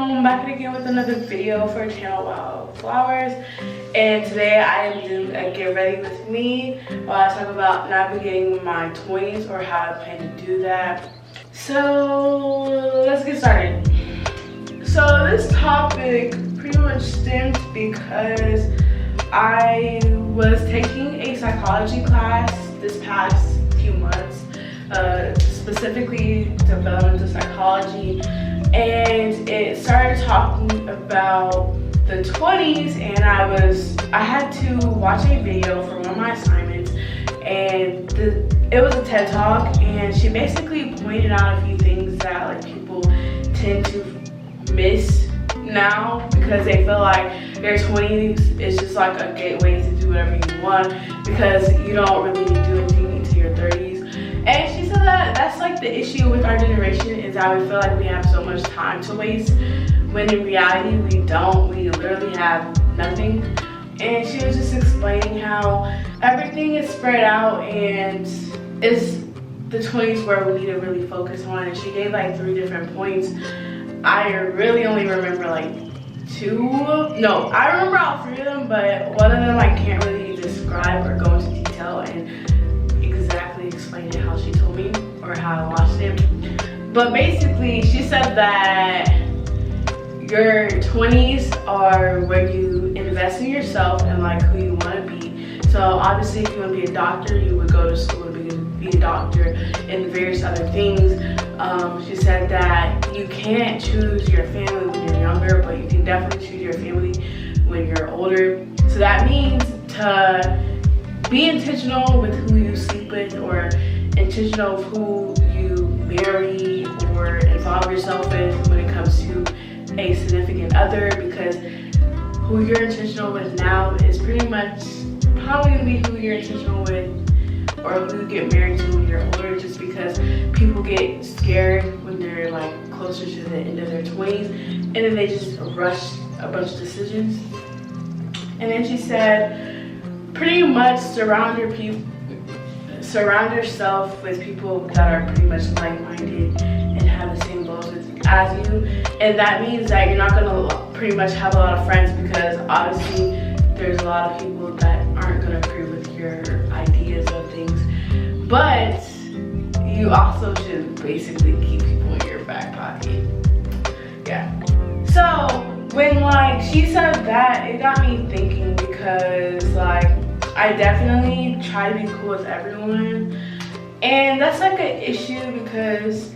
I'm back again with another video for channel Wilde Flowers, and today I am doing a get ready with me while I talk about navigating my 20s or how I plan to do that. So let's get started. So this topic pretty much stems because I was taking a psychology class this past few months, specifically developmental psychology, and it started talking about the 20s, and I had to watch a video for one of my assignments, and it was a TED Talk, and she basically pointed out a few things that like people tend to miss now because they feel like their 20s is just like a gateway to do whatever you want because you don't really do anything until your 30s. And she said that that's like the issue with our generation, is that we feel like we have so much time to waste when in reality we don't. We literally have nothing. And she was just explaining how everything is spread out and it's the 20s where we need to really focus on. And she gave like 3 different points. I really only remember like 2. No, I remember all 3 of them, but one of them I can't really describe or go into detail and exactly explain it how she told me or how I watched it. But basically she said that your 20s are where you invest in yourself and like who you want to be. So obviously if you want to be a doctor, you would go to school to be a doctor and various other things. She said that you can't choose your family when you're younger, but you can definitely choose your family when you're older. So that means to be intentional with who you sleep with, or intentional of who you marry or involve yourself with when it comes to a significant other, because who you're intentional with now is pretty much probably going to be who you're intentional with or who you get married to when you're older, just because people get scared when they're like closer to the end of their 20s and then they just rush a bunch of decisions. And then she said pretty much surround yourself with people that are pretty much like-minded and have the same goals as you. And that means that you're not going to pretty much have a lot of friends, because obviously there's a lot of people that aren't going to agree with your ideas of things, but you also should basically keep people in your back pocket. Yeah. So when like she said that, it got me thinking, because like I definitely try to be cool with everyone, and that's like an issue, because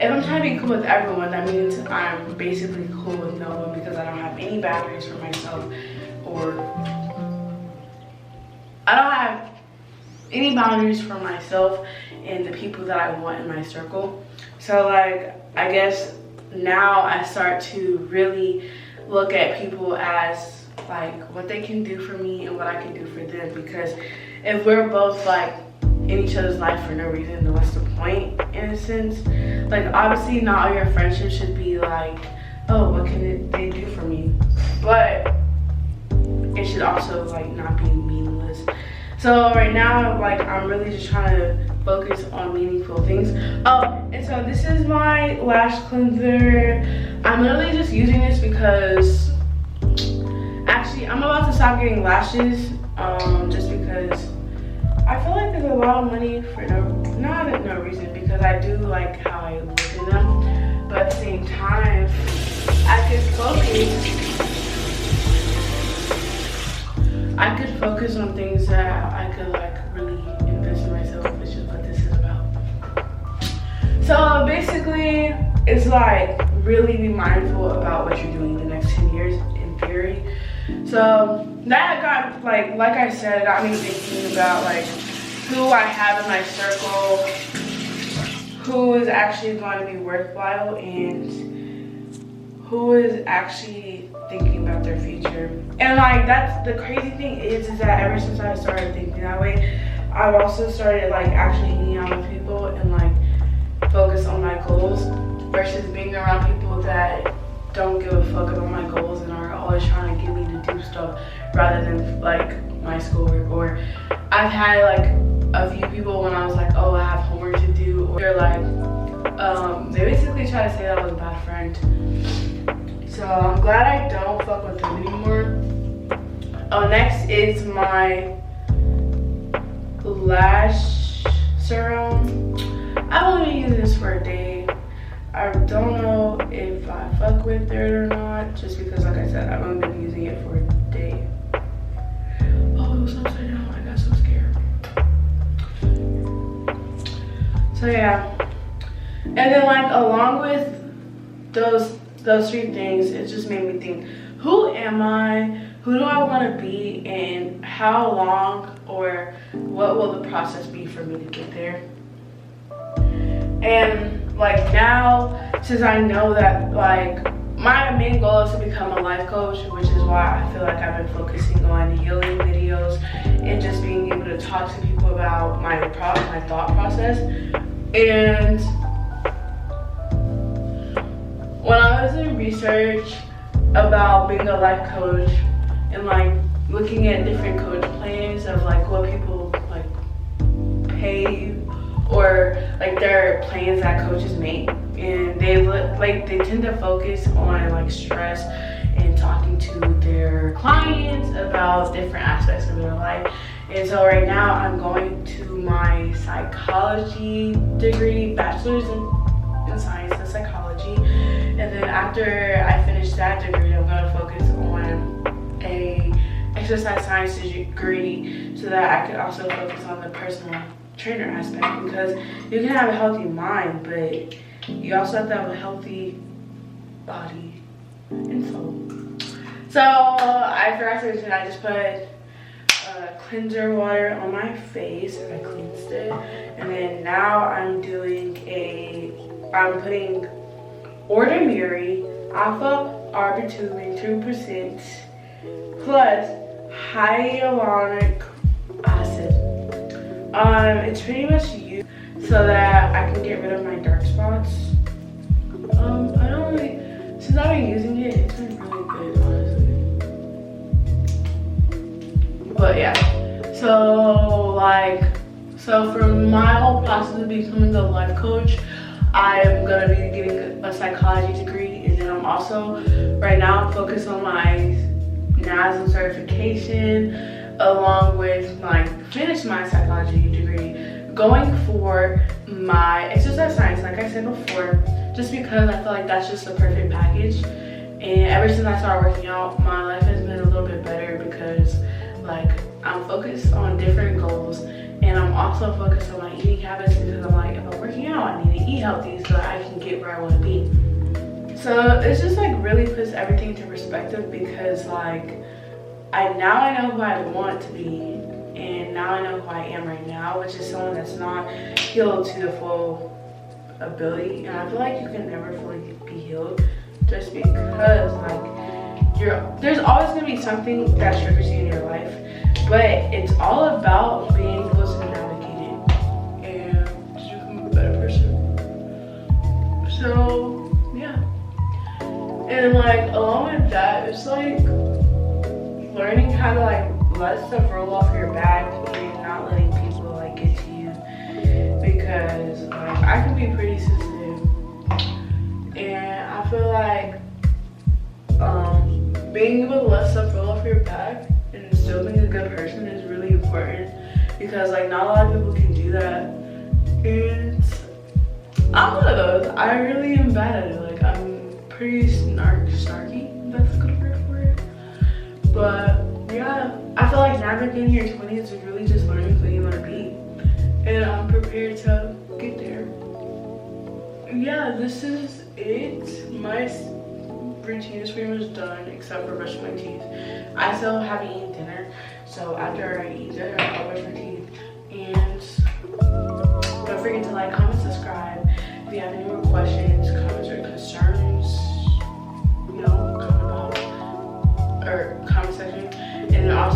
if I'm trying to be cool with everyone, that means I'm basically cool with no one, because I don't have any boundaries for myself, or I don't have any boundaries for myself and the people that I want in my circle. So like I guess now I start to really look at people as like what they can do for me and what I can do for them, because if we're both like in each other's life for no reason, then what's the point, in a sense? Like obviously not all your friendships should be like, oh, what can they do for me, but it should also like not be meaningless. So right now like I'm really just trying to focus on meaningful things. Oh, and so this is my lash cleanser. I'm literally just using this because actually I'm about to stop getting lashes, just because I feel like there's a lot of money for no reason, because I do like how I look in them, but at the same time I could focus on things that I could like really invest in myself, which is what this is about. So basically it's like really be mindful about what you're doing the next 10 years in theory. So that got like I said, it got me thinking about like who I have in my circle, who is actually going to be worthwhile, and who is actually thinking about their future. And like that's the crazy thing is that ever since I started thinking that way, I've also started like actually hanging out with people and like focus on my goals, versus being around people that don't give a fuck about my goals and are always trying to get me to do stuff rather than like my schoolwork. Or I've had like a few people when I was like, oh, I have homework to do, or they're like, they basically try to say that I was a bad friend. So I'm glad I don't fuck with them anymore. Oh, next is my lash serum. I've only been using this for a day. I don't know if I fuck with it or not, just because, like I said, I've only been using it for a day. Oh, it was upside down. I got so scared. So yeah, and then like along with those three things, it just made me think, who am I? Who do I want to be, and how long or what will the process be for me to get there? And like now, since I know that like my main goal is to become a life coach, which is why I feel like I've been focusing on healing videos and just being able to talk to people about my thought process. And when I was doing research about being a life coach and like looking at different coach plans of like what people like pay or like their plans that coaches make, and they tend to focus on like stress and talking to their clients about different aspects of their life. And so right now I'm going to my psychology degree, bachelor's in science and psychology, and then after I finish that degree, I'm going to focus on a exercise science degree so that I can also focus on the personal trainer aspect, because you can have a healthy mind, but you also have to have a healthy body and soul. So I forgot to mention, I just put cleanser water on my face and I cleansed it, and then now I'm putting ordinary alpha arbutin 2% plus hyaluronic acid. It's pretty much used so that I can get rid of my dark spots. Since I've been using it, it's been really good, honestly. But yeah, so for my whole process of becoming a life coach, I am gonna be getting a psychology degree, and then I'm also right now focused on my NASM certification, along with finish my psychology degree, going for my exercise science, like I said before, just because I feel like that's just the perfect package. And ever since I started working out, my life has been a little bit better because like I'm focused on different goals, and I'm also focused on my eating habits, because I'm like, if I'm working out, I need to eat healthy so that I can get where I want to be. So it's just like really puts everything into perspective, because like I know who I want to be, and now I know who I am right now, which is someone that's not healed to the full ability. And I feel like you can never fully be healed, just because like there's always gonna be something that triggers you in your life, but it's all about being able to navigate it and just become a better person. So yeah, and like along with that, it's like learning how to like let stuff roll off your back and not letting people like get to you, because like I can be pretty sensitive, and I feel like being able to let stuff roll off your back and still being a good person is really important, because like not a lot of people can do that. And I'm one of those. I really am bad at it. Like I'm pretty snarky, that's a good word for it. But yeah, I feel like navigating your 20s is really just learning who you want to be, and I'm prepared to get there. Yeah, this is it. My routine is pretty much done except for brushing my teeth. I still haven't eaten dinner, so after I eat dinner, I'll brush my teeth. And don't forget to like, comment, subscribe. If you have any more questions, comments, or concerns, comment section. And then also